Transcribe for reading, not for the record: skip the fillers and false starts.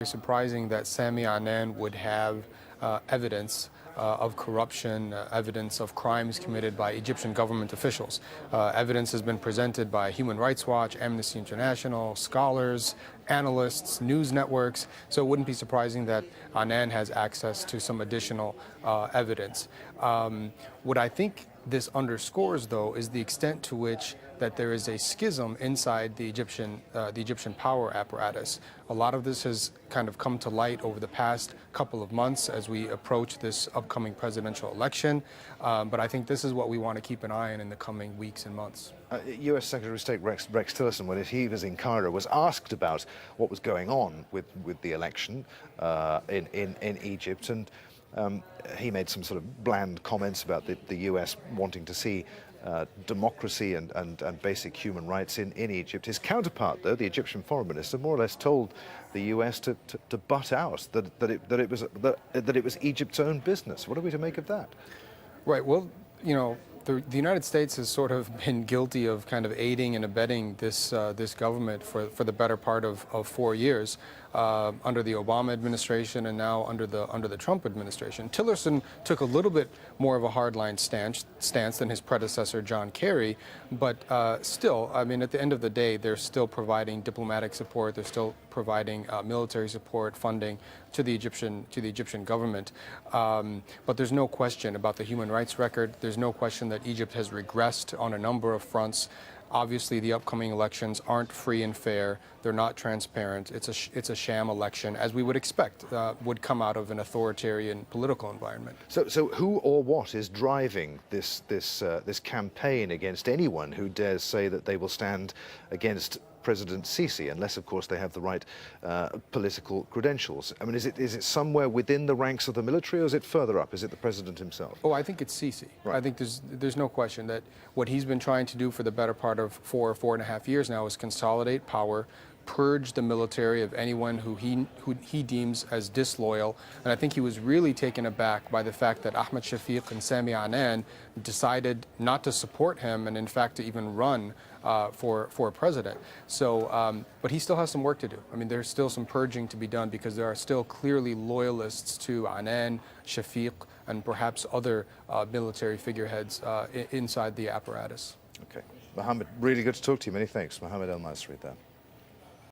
Very surprising that Sami Anan would have evidence of corruption, evidence of crimes committed by Egyptian government officials. Evidence has been presented by Human Rights Watch, Amnesty International, scholars, analysts, news networks. So it wouldn't be surprising that Anan has access to some additional evidence. What I think this underscores, though, is the extent to which that there is a schism inside the Egyptian power apparatus. A lot of this has kind of come to light over the past couple of months as we approach this upcoming presidential election. But I think this is what we want to keep an eye on in the coming weeks and months. U.S. Secretary of State Rex Tillerson, when he was in Cairo, was asked about what was going on with the election in Egypt, and he made some sort of bland comments about the U.S. wanting to see democracy and basic human rights in Egypt. His counterpart, though, the Egyptian foreign minister, more or less told the U.S. to butt out, that it was Egypt's own business. What are we to make of that? Right. Well, you know, the United States has sort of been guilty of kind of aiding and abetting this government for the better part of 4 years under the Obama administration and now under the Trump administration. Tillerson took a little bit more of a hardline stance than his predecessor John Kerry, but still, I mean, at the end of the day, they're still providing diplomatic support. They're still providing military support, funding to the Egyptian government. But there's no question about the human rights record. There's no question that Egypt has regressed on a number of fronts. Obviously, the upcoming elections aren't free and fair. They're not transparent. It's a sham election, as we would expect would come out of an authoritarian political environment. So who or what is driving this campaign against anyone who dares say that they will stand against President Sisi, unless, of course, they have the right political credentials? I mean, is it somewhere within the ranks of the military, or is it further up? Is it the president himself? Oh, I think it's Sisi. Right. I think there's no question that what he's been trying to do for the better part of 4.5 years now is consolidate power, purge the military of anyone who he deems as disloyal. And I think he was really taken aback by the fact that Ahmed Shafiq and Sami Anan decided not to support him and, in fact, to even run for president. So, but he still has some work to do. I mean, there's still some purging to be done because there are still clearly loyalists to Anan, Shafiq, and perhaps other military figureheads inside the apparatus. Okay. Mohamad, really good to talk to you. Many thanks. Mohamad Elmasry there.